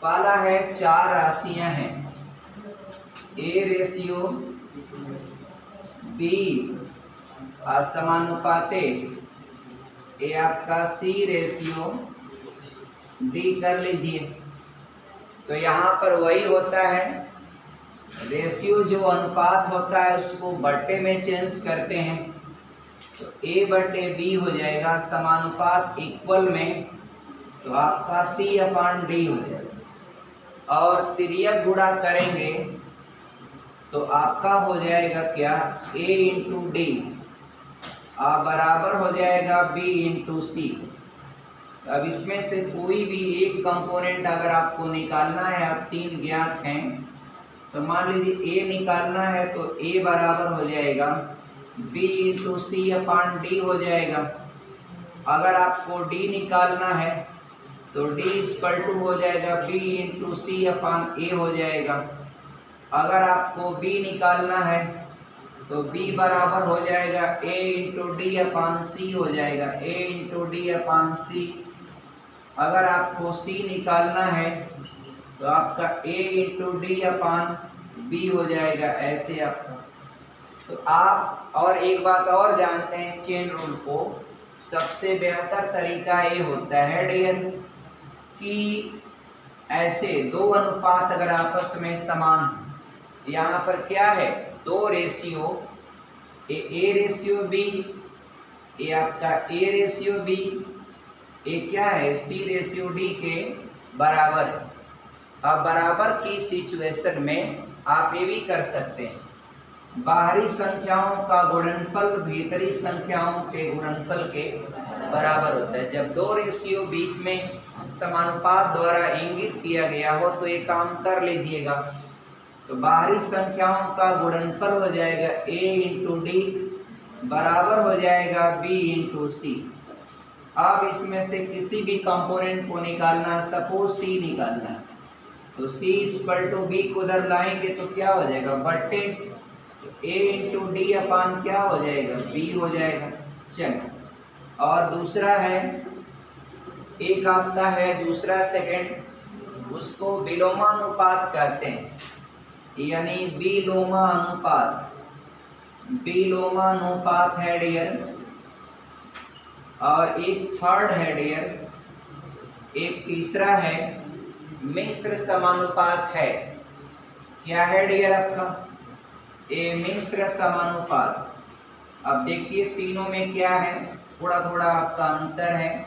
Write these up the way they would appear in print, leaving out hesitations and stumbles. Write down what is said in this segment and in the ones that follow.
पाला है 4 राशियां हैं, ए रेशियो बी असमानुपाते, ये आपका सी रेशियो डी कर लीजिए। तो यहाँ पर वही होता है, रेशियो जो अनुपात होता है उसको बट्टे में चेंज करते हैं, तो ए बट्टे बी हो जाएगा, समानुपात इक्वल में तो आपका सी अपान डी हो जाएगा, और तिर्यक गुणा करेंगे तो आपका हो जाएगा क्या, ए इंटू डी बराबर हो जाएगा बी इंटू सी। अब इसमें से कोई भी एक कंपोनेंट अगर आपको निकालना है, अब 3 ज्ञात हैं, तो मान लीजिए ए निकालना है तो ए बराबर हो जाएगा बी इंटू सी अपान डी हो जाएगा। अगर आपको डी निकालना है तो डी इक्वल टू हो जाएगा बी इंटू सी अपान ए हो जाएगा। अगर आपको बी निकालना है तो b बराबर हो जाएगा a into D upon C हो जाएगा, a into D upon C. अगर आपको c निकालना है तो आपका a into D upon B हो जाएगा, ऐसे आपका। तो आप और एक बात और जानते हैं चेन रूल को, सबसे बेहतर तरीका ये होता है डियर कि ऐसे दो अनुपात अगर आपस में समान, यहाँ पर क्या है, 2 रेशियो ए रेशियो बी, ये आपका ए रेशियो बी, ये क्या है सी रेशियो डी के बराबर है। अब बराबर की सिचुएशन में आप ये भी कर सकते हैं, बाहरी संख्याओं का गुणनफल भीतरी संख्याओं के गुणनफल के बराबर होता है। जब 2 रेशियो बीच में समानुपात द्वारा इंगित किया गया हो तो ये काम कर लीजिएगा। तो बाहरी संख्याओं का गुणनफल हो जाएगा a इंटू डी बराबर हो जाएगा b इंटू सी। अब इसमें से किसी भी कंपोनेंट को निकालना, सपोज c निकालना है, तो c इक्वल टू b को उधर लाएंगे तो क्या हो जाएगा, बट्टे तो a इंटू डी अपान क्या हो जाएगा, b हो जाएगा। चलो, और दूसरा है, एक आपका है दूसरा सेकंड, उसको विलोमानुपात कहते हैं, यानी विलोमा अनुपात, विलोमा अनुपात है डियर। और एक थर्ड है डियर, एक तीसरा है मिश्र समानुपात है। क्या है डियर आपका, ये मिश्र समानुपात। अब देखिए तीनों में क्या है, थोड़ा थोड़ा आपका अंतर है।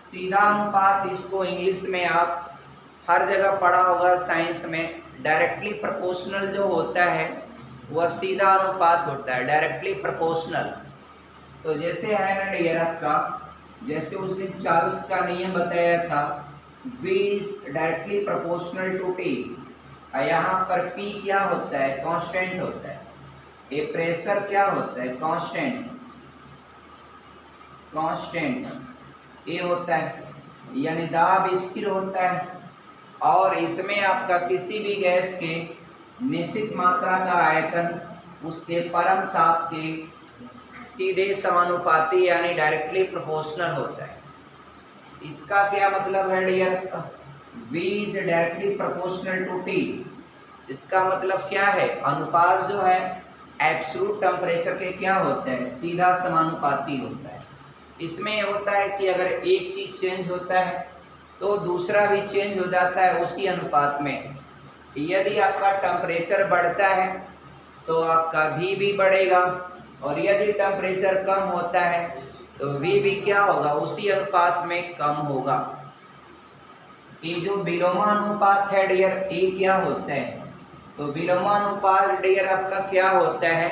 सीधा अनुपात, इसको इंग्लिश में आप हर जगह पढ़ा होगा साइंस में, डायरेक्टली प्रोपोर्शनल जो होता है वह सीधा अनुपात होता है, डायरेक्टली प्रोपोर्शनल। तो जैसे है ना डियर आपका, जैसे उसने चार्ल्स का नियम बताया था, V is directly proportional to T। यहाँ पर P क्या होता है, कांस्टेंट होता है। ये प्रेशर क्या होता है, कांस्टेंट, कांस्टेंट ये होता है, यानी दाब स्थिर होता है। और इसमें आपका किसी भी गैस के निश्चित मात्रा का आयतन उसके परम ताप के सीधे समानुपाती यानी डायरेक्टली प्रोपोर्शनल होता है। इसका क्या मतलब है dear, V is directly proportional to T। इसका मतलब क्या है, अनुपात जो है एब्सोल्यूट टेम्परेचर के क्या होता है, सीधा समानुपाती होता है। इसमें होता है कि अगर एक चीज चेंज होता है तो दूसरा भी चेंज हो जाता है उसी अनुपात में। यदि आपका टेम्परेचर बढ़ता है तो आपका V भी बढ़ेगा, और यदि टेम्परेचर कम होता है तो V भी क्या होगा, उसी अनुपात में कम होगा। ये जो विलोमानुपात है डियर, ये क्या होता है, तो विलोमानुपात डियर आपका क्या होता है,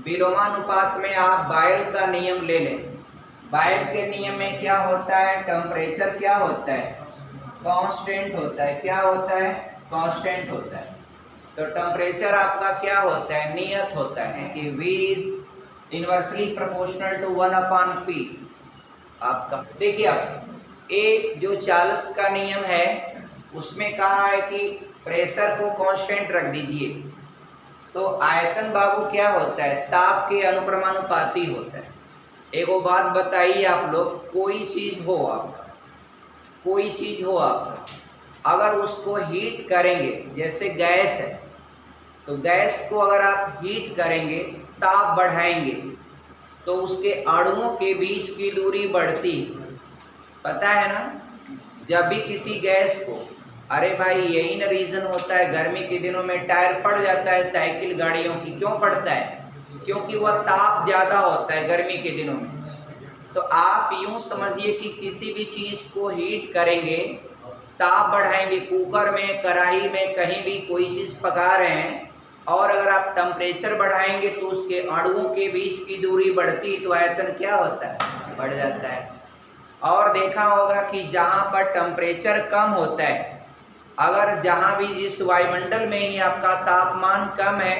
विलोमानुपात में आप बायल का नियम ले लें। बायल के नियम में क्या होता है, टेम्परेचर क्या होता है, कांस्टेंट होता है। क्या होता है, कांस्टेंट होता है। तो टेम्परेचर आपका क्या होता है, नियत होता है कि V is inversely proportional to 1/P आपका। देखिए आप ए जो चार्ल्स का नियम है उसमें कहा है कि प्रेशर को कांस्टेंट रख दीजिए, तो आयतन बाबू क्या होता है, ताप के अनुक्रमानुपाती होता है। एगो बात बताइए आप लोग, कोई चीज हो आपका, कोई चीज हो आपका, अगर उसको हीट करेंगे, जैसे गैस है, तो गैस को अगर आप हीट करेंगे, ताप बढ़ाएंगे, तो उसके अणुओं के बीच की दूरी बढ़ती, पता है ना। जब भी किसी गैस को, अरे भाई यही ना रीजन होता है गर्मी के दिनों में टायर फट जाता है साइकिल गाड़ियों की, क्यों फटता है? क्योंकि वह ताप ज्यादा होता है गर्मी के दिनों में। तो आप यूं समझिए कि किसी भी चीज को हीट करेंगे, ताप बढ़ाएंगे, कुकर में, कढ़ाई में, कहीं भी कोई चीज पका रहे हैं, और अगर आप टेम्परेचर बढ़ाएंगे तो उसके अणुओं के बीच की दूरी बढ़ती, तो आयतन क्या होता है? बढ़ जाता है। और देखा होगा कि जहाँ पर टेम्परेचर कम होता है, अगर जहाँ भी जिस वायुमंडल में ही आपका तापमान कम है,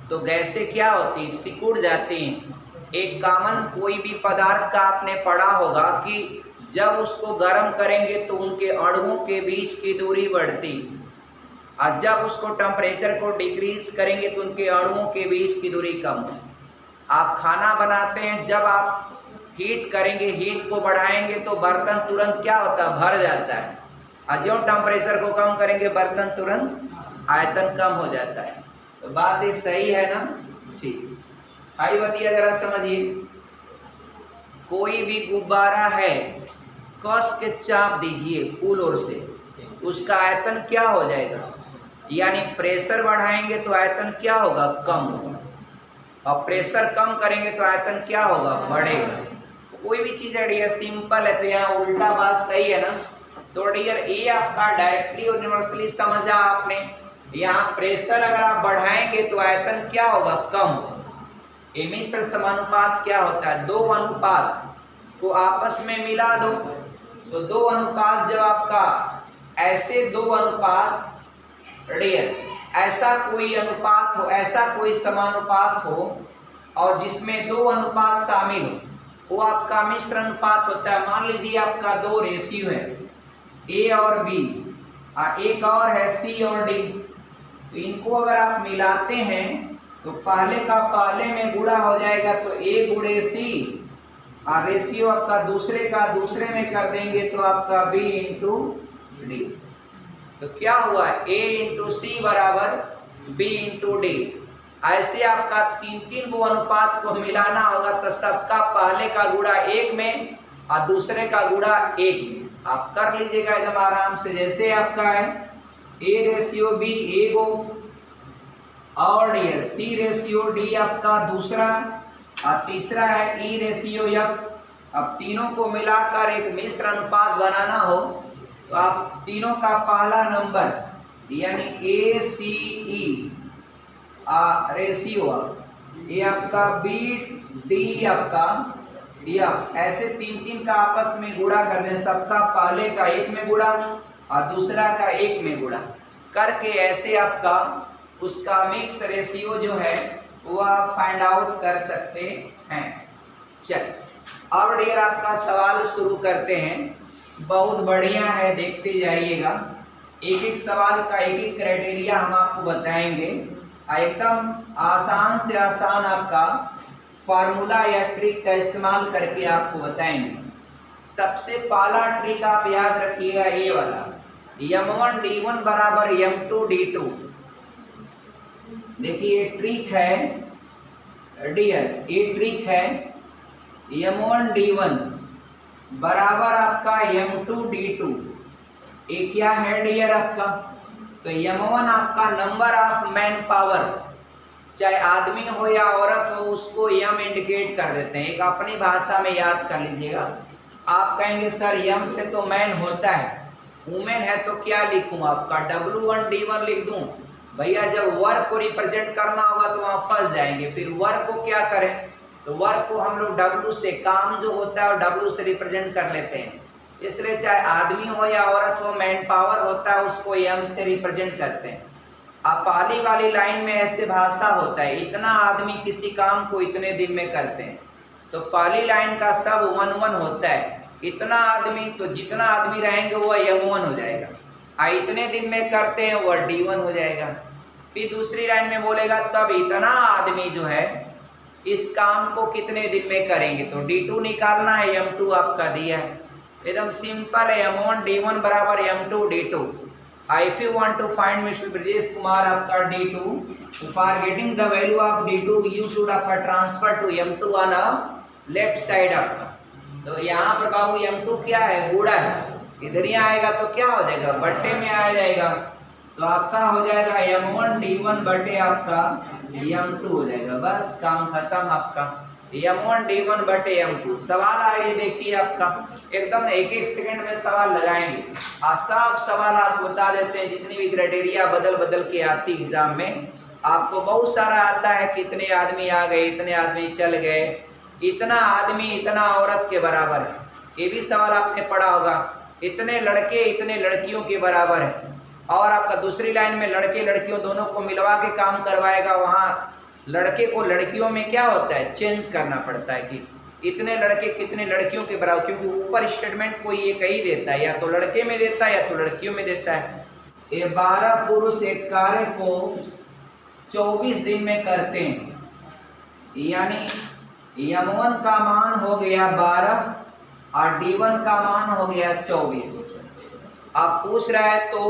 तो गैसें क्या होती है? सिकुड़ जाती हैं। एक कॉमन कोई भी पदार्थ का आपने पढ़ा होगा कि जब उसको गर्म करेंगे तो उनके अणुओं के बीच की दूरी बढ़ती, और जब उसको टेम्परेचर को डिक्रीज करेंगे तो उनके अणुओं के बीच की दूरी कम हो। आप खाना बनाते हैं, जब आप हीट करेंगे, हीट को बढ़ाएंगे तो बर्तन तुरंत क्या होता है? भर जाता है। और जो टेम्परेचर को कम करेंगे बर्तन तुरंत आयतन कम हो जाता है। तो बात ये सही है ना? ठीक। आई बतिया जरा समझिए। कोई भी गुब्बारा है, कस के चाप दीजिए फुल ओर से, उसका आयतन क्या हो जाएगा? यानी प्रेशर बढ़ाएंगे तो आयतन क्या होगा? कम होगा, और प्रेशर कम करेंगे तो आयतन क्या होगा? बढ़ेगा। कोई भी चीज है डियर सिंपल है, तो यहाँ उल्टा बात सही है ना। तो डियर ये आपका डायरेक्टली यूनिवर्सली समझा आपने। यहाँ प्रेशर अगर आप बढ़ाएंगे तो आयतन क्या होगा? कम। मिश्र समानुपात क्या होता है? दो अनुपात को आपस में मिला दो, तो दो अनुपात जब आपका ऐसे दो अनुपात डियर, ऐसा कोई अनुपात हो, ऐसा कोई समानुपात हो और जिसमें दो अनुपात शामिल हो, वो आपका मिश्र अनुपात होता है। मान लीजिए आपका दो रेशियो है, ए और बी, एक और है सी और डी। तो इनको अगर आप मिलाते हैं तो पहले का पहले में गुणा हो जाएगा, तो ए गुणे सी, और रेशियो आपका दूसरे का दूसरे में कर देंगे तो आपका बी इंटू डी। तो क्या हुआ? ए इंटू सी बराबर बी इंटू डी। ऐसे आपका तीन तीन को अनुपात को मिलाना होगा, तो सबका पहले का गुणा एक में और दूसरे का गुणा एक में। आप कर लीजिएगा एकदम आराम से। जैसे आपका है ए रेशियो बी एगो, और डियर सी रेशियो डी आपका दूसरा, और तीसरा है ई रेशियो एफ। अब तीनों को मिलाकर एक मिश्र अनुपात बनाना हो, तो आप तीनों का पहला नंबर यानी ए सी ई रेशियो, ये आपका बी डी आपका एफ, ऐसे तीन तीन का आपस में गुणा कर दें। सबका पहले का एक में गुणा और दूसरा का एक में गुणा करके ऐसे आपका उसका मिक्स रेशियो जो है वो आप फाइंड आउट कर सकते हैं। चल अब डियर आपका सवाल शुरू करते हैं। बहुत बढ़िया है, देखते जाइएगा। एक एक सवाल का एक एक क्राइटेरिया हम आपको बताएंगे, एकदम आसान से आसान आपका फार्मूला या ट्रिक का इस्तेमाल करके आपको बताएंगे। सबसे पहला ट्रिक आप याद रखिएगा, ये वाला m1 d1 बराबर m2 d2। देखिए ट्रिक है डियर, ये ट्रिक है m1 d1 बराबर आपका m2 d2। ये क्या है डियर आपका? तो m1 आपका नंबर ऑफ मैन पावर, चाहे आदमी हो या औरत हो, उसको m इंडिकेट कर देते हैं। एक अपनी भाषा में याद कर लीजिएगा। आप कहेंगे सर m से तो मैन होता है, वुमेन है तो क्या लिखूं? आपका w1 d1 लिख दूं? भैया जब वर्क को रिप्रेजेंट करना होगा तो वहां फंस जाएंगे। फिर वर्क को क्या करें? तो वर्क को हम लोग W से, काम जो होता है वो W से रिप्रेजेंट कर लेते हैं। इसलिए चाहे आदमी हो या औरत हो, मैन पावर होता है उसको m से रिप्रेजेंट करते हैं। अब पहली वाली लाइन में ऐसे भाषा होता है, इतना आदमी किसी काम को इतने दिन में करते हैं। तो पहली लाइन का सब 1 1 होता है। इतना आदमी, तो जितना आदमी रहेंगे वो m1 हो जाएगा। इतने दिन में करते हैं वो d1 हो जाएगा। फिर दूसरी लाइन में बोलेगा तब इतना आदमी जो है इस काम को कितने दिन में करेंगे, तो d2 निकालना है, m2 आपका दिया है। एकदम सिंपल है, m1 d1 बराबर m2 d2। If you want to find Mr. Brijesh Kumar आपका D2, for getting the value of D2 you should आपका transfer to M2 on a left side आपका। तो यहाँ पर बाबू M2 क्या है, गुड़ा है, इधर ही आएगा तो क्या हो जाएगा, बट्टे में आ जाएगा। तो आपका हो जाएगा M1 D1 बटे आपका M2 हो जाएगा। बस काम खत्म आपका, M1 D1 बटे M2। सवाल आइए देखिए आपका, एकदम एक एक सेकंड में सवाल लगाएंगे और सब सवाल आपको बता देते हैं। जितनी भी क्राइटेरिया बदल बदल के आती एग्जाम में, आपको बहुत सारा आता है कि इतने आदमी आ गए, इतने आदमी चल गए, इतना आदमी इतना औरत के बराबर है, ये भी सवाल आपने पढ़ा होगा। इतने लड़के इतने लड़कियों के बराबर है। और आपका दूसरी लाइन में लड़के लड़कियों दोनों को मिलवा के काम करवाएगा, वहाँ लड़के को लड़कियों में क्या होता है, चेंज करना पड़ता है कि इतने लड़के कितने लड़कियों के बराबर, क्योंकि ऊपर स्टेटमेंट कोई एक ही देता है, या तो लड़के में देता है या तो लड़कियों में देता है। ये 12 पुरुष एक कार्य को 24 दिन में करते हैं, यानी M1 का मान हो गया 12 और D1 का मान हो गया 24। अब पूछ रहा है तो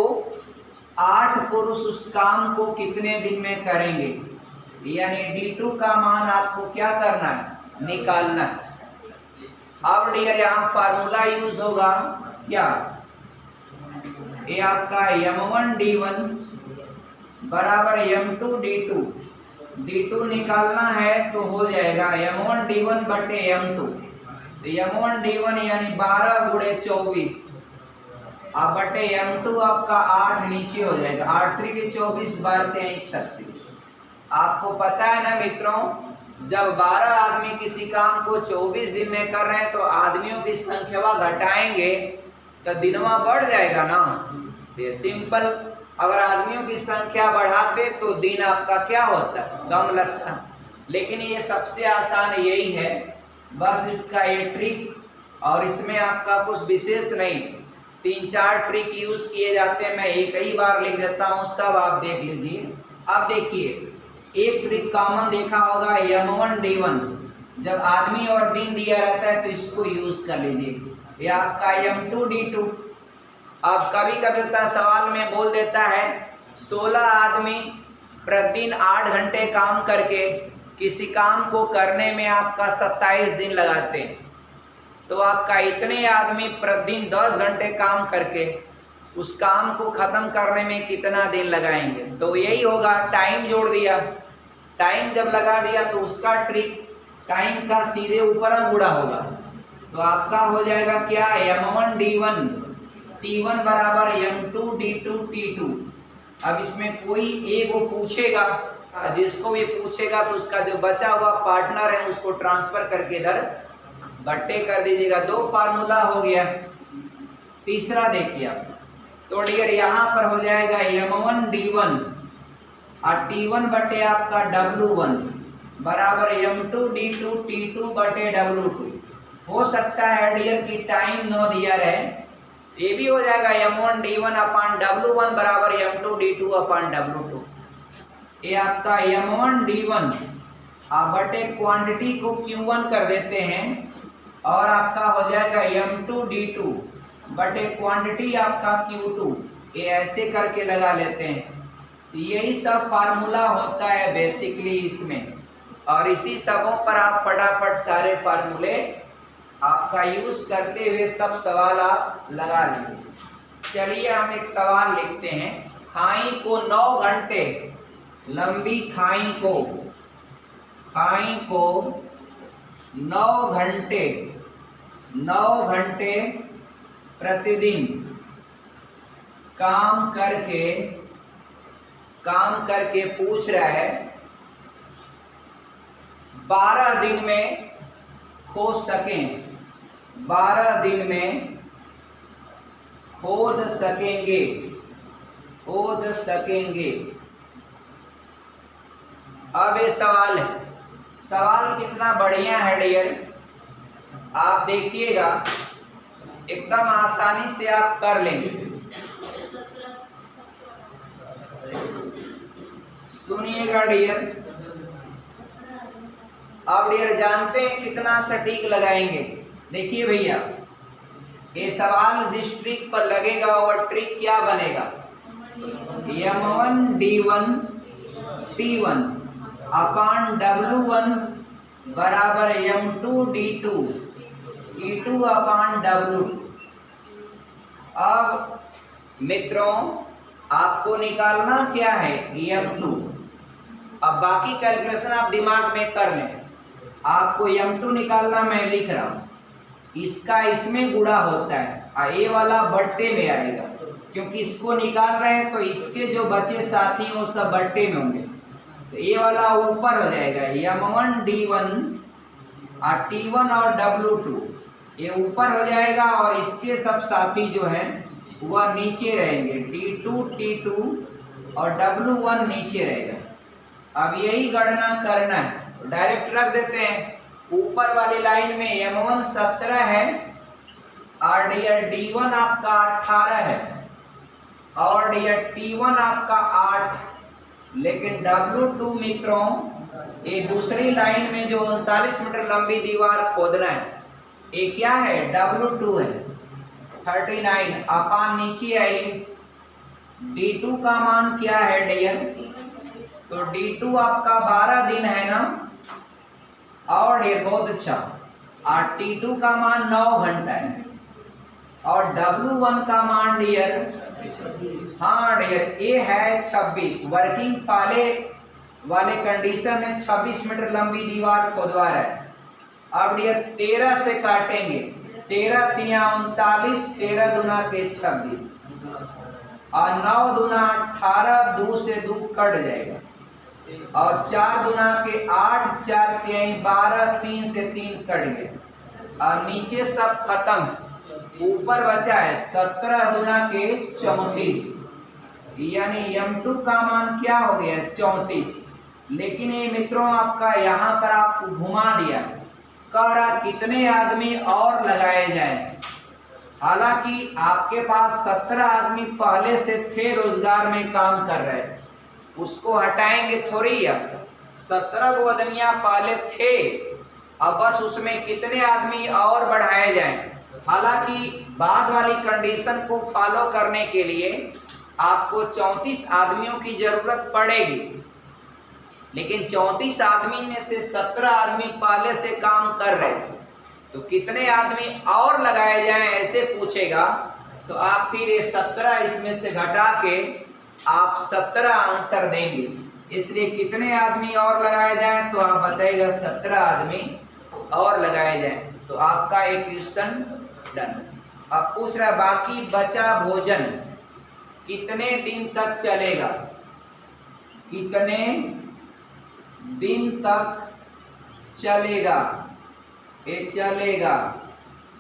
8 पुरुष उस काम को कितने दिन में करेंगे, यानी D2 का मान आपको क्या करना है, निकालना है। अब डियर यहाँ फार्मूला यूज होगा क्या, ये आपका M1 D1 बराबर M2 D2, D2 निकालना है तो हो जाएगा M1 D1 बटे M2। तो M1 D1 यानी 12 गुणे 24 अब बटे M2 आपका 8 नीचे हो जाएगा, 8 3 के 24 12 हैं 36। आपको पता है ना मित्रों, जब 12 आदमी किसी काम को 24 दिन में कर रहे हैं तो आदमियों की संख्या घटाएंगे तो दिनवा बढ़ जाएगा ना। ये सिंपल, अगर आदमियों की संख्या बढ़ाते तो दिन आपका क्या होता, कम लगता। लेकिन ये सबसे आसान यही है, बस इसका ये ट्रिक, और इसमें आपका कुछ विशेष नहीं, 3-4 ट्रिक यूज किए जाते हैं। मैं एक ही बार लिख देता हूँ, सब आप देख लीजिए। अब देखिए, एक ट्रिक कॉमन देखा होगा M1 D1, जब आदमी और दिन दिया रहता है तो इसको यूज कर लीजिए। ये आपका M2 D2। अब कभी कभी होता है सवाल में बोल देता है 16 आदमी प्रतिदिन 8 घंटे काम करके किसी काम को करने में आपका 27 दिन लगाते हैं, तो आपका इतने आदमी प्रतिदिन 10 घंटे काम करके उस काम को खत्म करने में कितना दिन लगाएंगे। तो यही होगा, टाइम जोड़ दिया, टाइम जब लगा दिया तो उसका ट्रिक टाइम का सीधे ऊपर गुणा होगा। तो आपका हो जाएगा क्या, M1 D1 T1 बराबर M2 D2 T2। अब इसमें कोई एक को पूछेगा, जिसको भी पूछेगा तो उसका जो बचा हुआ पार्टनर है उसको ट्रांसफर करके इधर बट्टे कर दीजिएगा। 2 फार्मूला हो गया। तीसरा देखिए आप, तो डियर यहाँ पर हो जाएगा M1 D1 और T1 बटे आपका W1 बराबर M2 D2 T2 बटे W2। हो सकता है डियर की टाइम न दिया रहे, ये भी हो जाएगा M1 D1 अपान W1 बराबर M2 D2 अपान W2। ये आपका M1 D1 बटे क्वांटिटी को Q1 कर देते हैं और आपका हो जाएगा M2 D2 बटे क्वांटिटी आपका Q2, ये ऐसे करके लगा लेते हैं। यही सब फार्मूला होता है बेसिकली इसमें, और इसी सबों पर आप फटाफट सारे फार्मूले आपका यूज करते हुए सब सवाल आप लगा लीजिए। चलिए हम एक सवाल लिखते हैं। खाई को 9 घंटे लंबी खाई को 9 घंटे प्रतिदिन काम करके पूछ रहा है 12 दिन में खोद सकें, 12 दिन में खोद सकेंगे। अब ये सवाल है, सवाल कितना बढ़िया है डियर, आप देखिएगा एकदम आसानी से आप कर लेंगे। सुनिएगा डियर, अब डियर जानते हैं कितना सटीक लगाएंगे। देखिए भैया, ये सवाल जिस ट्रिक पर लगेगा और ट्रिक क्या बनेगा, M1 D1 T1 अपान W1 बराबर M2 D2 E2 अपान W2। अब मित्रों आपको निकालना क्या है M2। अब बाकी कैलकुलेशन आप दिमाग में कर लें। आपको M2 निकालना मैं लिख रहा हूं, इसका इसमें गुणा होता है, ये वाला बट्टे में आएगा, क्योंकि इसको निकाल रहे हैं तो इसके जो बचे साथी वो सब बट्टे में होंगे, तो ये वाला ऊपर हो जाएगा M1 D1 और T1 और W2 ये ऊपर हो जाएगा, और इसके सब साथी जो है वह नीचे रहेंगे, D2 T2 और W1 नीचे रहेगा। अब यही गणना करना है, तो डायरेक्ट रख देते हैं। ऊपर वाली लाइन में M1 17 है और D1 आपका 18 है और T1 आपका 8, लेकिन W2 मित्रों ये दूसरी लाइन में जो 39 मीटर लंबी दीवार खोदना है, ये क्या है W2 है 39 अपान नीचे आई। D2 का मान क्या है डियर, तो D2 आपका 12 दिन है ना, और ये बहुत अच्छा, और T2 का मान 9 घंटा है, और W1 का मान डियर, हाँ डियर ये है 26। वर्किंग पाले वाले कंडीशन में 26 मीटर लंबी दीवार खुदवा रहा है। अब डियर 13 से काटेंगे, 13 तिया 39, 13 दूना के 26 और 9 दूना 18, 2 से 2 कट जाएगा, और 4 दूना के 8, 4 तिहाई 12, 3 से 3 कट गए, और नीचे सब खत्म, ऊपर बचा है 17 दूना के 34, यानी M2 का मान क्या हो गया 34। लेकिन ये मित्रों आपका यहाँ पर आपको घुमा दिया, कह रहा कितने आदमी और लगाए जाएं। हालांकि आपके पास 17 आदमी पहले से थे रोजगार में काम कर रहे, उसको हटाएंगे थोड़ी। अब 17 आदमियां पहले थे, अब बस उसमें कितने आदमी और बढ़ाए जाएं। हालांकि बाद वाली कंडीशन को फॉलो करने के लिए आपको 34 आदमियों की जरूरत पड़ेगी, लेकिन 34 आदमी में से 17 आदमी पहले से काम कर रहे, तो कितने आदमी और लगाए जाएं ऐसे पूछेगा, तो आप फिर ये 17 इसमें से घटा के आप 17 आंसर देंगे। इसलिए कितने आदमी और लगाए जाएं, तो आप बताइएगा 17 आदमी और लगाए जाएं, तो आपका एक क्वेश्चन डन। अब पूछ रहा बाकी बचा भोजन कितने दिन तक चलेगा, कितने दिन तक चलेगा, ये चलेगा।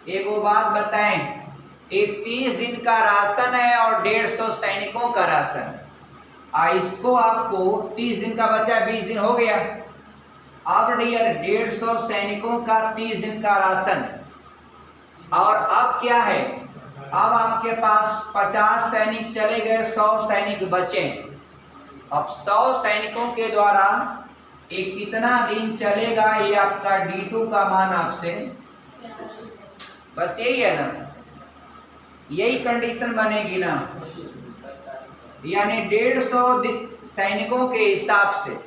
एक बात बताएं, ये 30 दिन का राशन है और 150 सैनिकों का राशन, इसको आपको 30 दिन का बचा 20 दिन हो गया। अब डियर 150 सैनिकों का 30 दिन का राशन, और अब क्या है, अब आपके पास 50 सैनिक चले गए, 100 सैनिक बचे। अब 100 सैनिकों के द्वारा ये कितना दिन चलेगा, ये आपका D2 का मान आपसे, बस यही है ना, यही कंडीशन बनेगी ना, यानी 150 सैनिकों के हिसाब से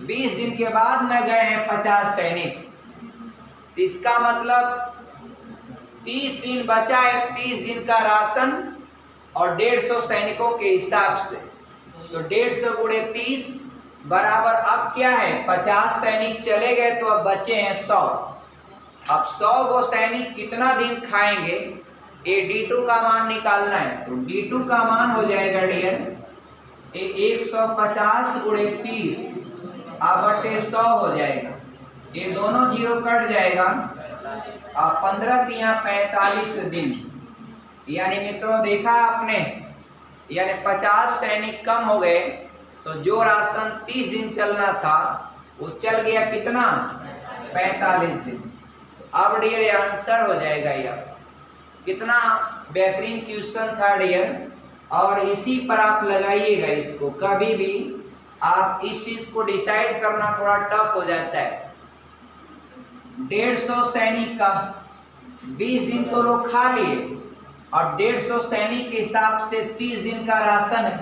20 दिन के बाद न गए हैं 50 सैनिक, तो इसका मतलब 30 दिन बचा है, 30 दिन का राशन और 150 सैनिकों के हिसाब से, तो 150 गुणे 30 बराबर अब क्या है 50 सैनिक चले गए, तो अब बचे हैं 100। अब 100 गो सैनिक कितना दिन खाएंगे, ये D2 का मान निकालना है, तो D2 का मान हो जाएगा डियर 150 गुणे 30 बटे 100 हो जाएगा, ये दोनों जीरो कट जाएगा, और 15 तिया 45 दिन, यानी मित्रों देखा आपने, यानी 50 सैनिक कम हो गए, तो जो राशन 30 दिन चलना था वो चल गया कितना 45 दिन। अब डियर आंसर हो जाएगा यह। कितना बेहतरीन क्वेश्चन था डियर, और इसी पर आप लगाइएगा इसको। कभी भी आप इस चीज को डिसाइड करना थोड़ा टफ हो जाता है। 150 सैनिक का 20 दिन तो लोग खा लिए, और 150 सैनिक के हिसाब से 30 दिन का राशन है।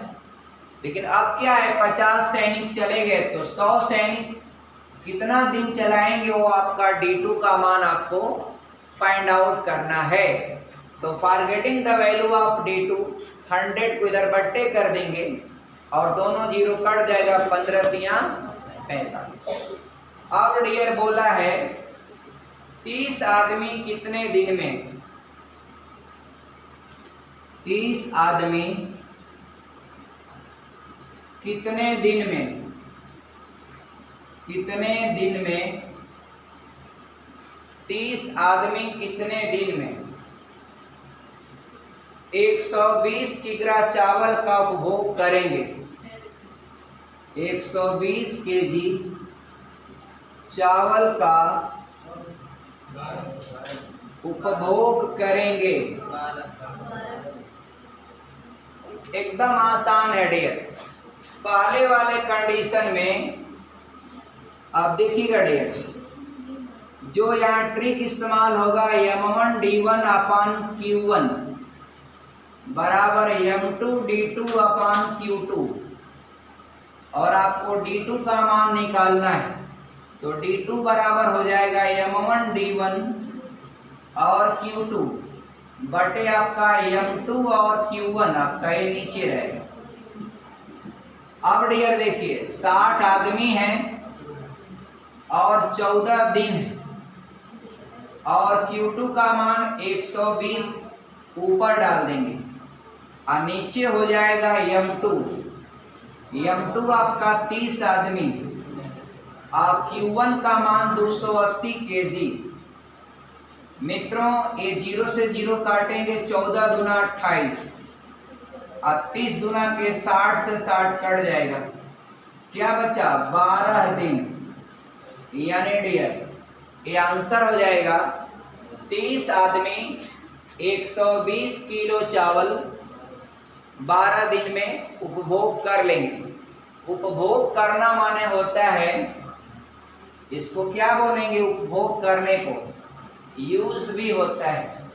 लेकिन अब क्या है, 50 सैनिक चले गए तो 100 सैनिक कितना दिन चलाएंगे वो आपका D2 का मान आपको फाइंड आउट करना है। तो for getting the value of D2 100 को इधर बट्टे कर देंगे और दोनों जीरो कट जाएगा, 15 तिया 45। अब डियर बोला है 30 आदमी कितने दिन में, 30 आदमी कितने दिन में, कितने दिन में, 30 आदमी कितने दिन में 120 किग्रा चावल का उपभोग करेंगे, 120 केजी चावल का उपभोग करेंगे। एकदम आसान है डियर। पहले वाले कंडीशन में आप देखिएगा डियर, जो यहाँ ट्रिक इस्तेमाल होगा M1 D1 अपान Q1 बराबर M2 D2 अपान Q2, और आपको D2 का मान निकालना है। तो D2 बराबर हो जाएगा M1 D1 और Q2 बटे आपका M2 और Q1, आपका ये नीचे रहेगा। अब डियर देखिए 60 आदमी हैं और 14 दिन है, और Q2 का मान 120 ऊपर डाल देंगे और नीचे हो जाएगा M2। M2 आपका 30 आदमी और Q1 का मान 280 केजी। मित्रों ये 0 से 0 काटेंगे, 14 दूना 28 और 30 दूना के 60 से 60 कट जाएगा, क्या बचा 12 दिन। यानी डियर ये आंसर हो जाएगा 30 आदमी 120 किलो चावल 12 दिन में उपभोग कर लेंगे। उपभोग करना माने होता है, इसको क्या बोलेंगे, उपभोग करने को यूज भी होता है।